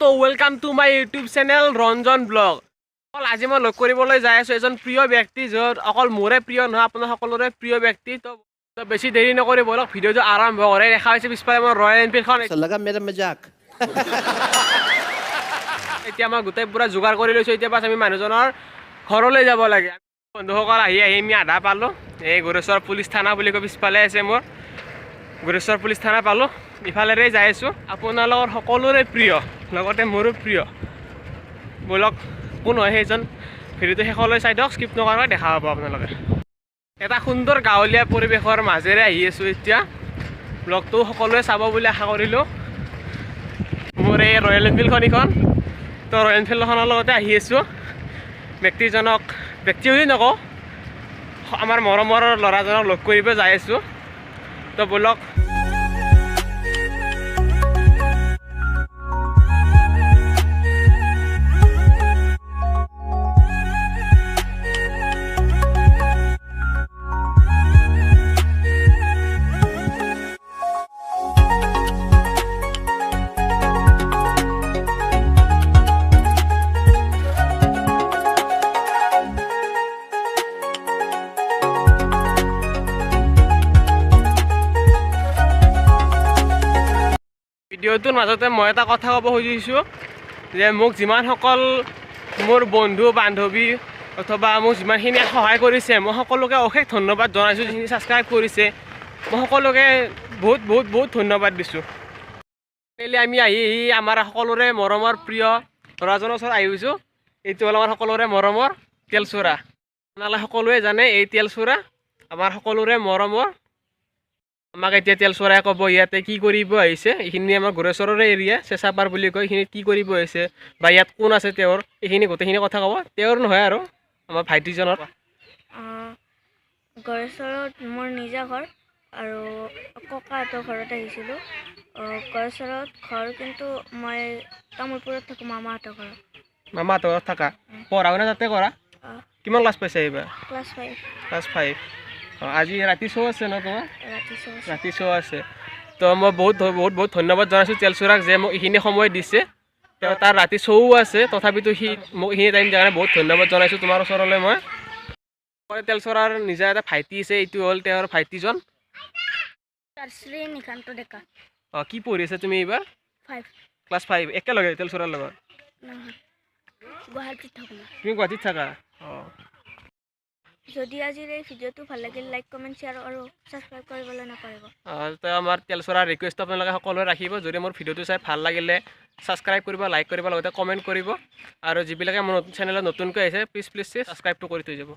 তো welcome to my YouTube channel Ranjan blog. আজি মই লগ কৰিবলৈ যাই আছোঁ এজন প্ৰিয় ব্যক্তি, য'ত অকল মোৰে প্ৰিয় নহয় আপোনাৰ সকলোৰে প্ৰিয় ব্যক্তি। তো বেছি দেৰি নকৰি বলক ভিডিঅ'টো আৰম্ভ কৰে। দেখা হৈছে পিছফালে মই ৰয়েল এনফিল্ডখন। এতিয়া মই গোটেই পূৰা যোগাৰ কৰি লৈছোঁ। এতিয়া পাছ আমি মানুহজনৰ ঘৰলৈ যাব লাগে। বন্ধুসকল আহি আমি আধা পালোঁ। এই গৌৰেশ্বৰ পুলিচ থানা বুলি কৈ পিছফালে আছে মোৰ গৌৰেশ্বৰ পুলিচ থানা পালোঁ। ইফালেৰে যাই আছোঁ। আপোনালোকৰ সকলোৰে প্ৰিয়, লগতে মোৰো প্ৰিয়। বলক কোন হয় সেইজন, ভিডিঅ'টো শেষলৈ চাই দিয়ক, স্কিপ নকৰাকৈ দেখা পাব আপোনালোকে। এটা সুন্দৰ গাঁৱলীয়া পৰিৱেশৰ মাজেৰে আহি আছোঁ এতিয়া। ব্লগটো সকলোৱে চাব বুলি আশা কৰিলোঁ। মোৰ এই ৰয়েল এনফিল্ডখন এইখন, তো ৰয়েল এনফিল্ডখনৰ লগতে আহি আছোঁ। ব্যক্তি বুলি নকওঁ, আমাৰ মৰমৰ ল'ৰাজনক লগ কৰিব যাই আছোঁ। তো বলক ভিডিঅ'টোৰ মাজতে মই এটা কথা ক'ব খুজিছোঁ যে মোক যিমানসকল মোৰ বন্ধু বান্ধৱী অথবা মোক যিমানখিনি সহায় কৰিছে, মই সকলোকে অশেষ ধন্যবাদ জনাইছোঁ। যিখিনি ছাবস্ক্ৰাইব কৰিছে মই সকলোকে বহুত বহুত বহুত ধন্যবাদ দিছোঁ। আমি আহি আমাৰ সকলোৰে মৰমৰ প্ৰিয় ল'ৰাজনৰ ওচৰত আহিছোঁ। এইটো হ'ল আমাৰ সকলোৰে মৰমৰ তেলচোৰা। আপোনালোকে সকলোৱে জানে এই তেলচোৰা আমাৰ সকলোৰে মৰমৰ। আমাক এতিয়া তেলচোৰাই ক'ব ইয়াতে কি কৰিব আহিছে। এইখিনি আমাৰ গৌৰেশ্বৰৰে এৰিয়া, চেঁচাপাৰ বুলি কয়। এইখিনিত কি কৰিব আহিছে বা ইয়াত কোন আছে তেওঁৰ, এইখিনি গোটেইখিনি কথা ক'ব। তেওঁৰ নহয় আৰু আমাৰ ভাইটিজনৰ। গৌৰেশ্বৰত মোৰ নিজা ঘৰ আৰু ককাহঁতৰ ঘৰত আহিছিলোঁ। গৌৰেশ্বৰত ঘৰ, কিন্তু মই তামোলপুৰত থাকোঁ মামাহঁতৰ ঘৰত। মামাহঁতৰ ঘৰত থাকা? পঢ়া শুনা তাতে কৰা? কিমান ক্লাছ পাইছা এইবাৰ? ক্লাছ 5। ক্লাছ 5। আজি ৰাতি শ্ব' আছে ন তোমাৰ? ৰাতি শ্ব' আছে। তো মই বহুত বহুত বহুত ধন্যবাদ জনাইছোঁ তেলচোৰাক যে মোক এইখিনি সময় দিছে। তেওঁ তাৰ ৰাতি শ্ব'ও আছে, তথাপিতো সি মোক এইখিনি টাইম দিয়াৰ কাৰণে বহুত ধন্যবাদ জনাইছোঁ তোমাৰ ওচৰলৈ। মই তেলচোৰাৰ নিজা এটা ভাইটি আছে, এইটো হ'ল তেওঁৰ ভাইটিজন। নিশান্ত ডেকা। কি পঢ়ি আছা তুমি এইবাৰ? 5। ক্লাছ 5। একেলগে তেলচোৰাৰ লগত? গুৱাহাটীত থাকোঁ। তুমি গুৱাহাটীত থাকা? যদি আজিৰ এই ভিডিঅ'টো ভাল লাগিল, লাইক কমেণ্ট শ্বেয়াৰ আৰু ছাবস্ক্ৰাইব কৰিবলৈ নাপাহৰিব। তো আমাৰ তেলচোৰাৰ ৰিকুৱেষ্ট আপোনালোকে সকলোৱে ৰাখিব। যদি মোৰ ভিডিঅ'টো চাই ভাল লাগিলে ছাবস্ক্ৰাইব কৰিব, লাইক কৰিব, লগতে কমেণ্ট কৰিব। আৰু যিবিলাকে মোৰ চেনেলত নতুনকৈ আহিছে প্লিজ ছাবস্ক্ৰাইবটো কৰি থৈ যাব।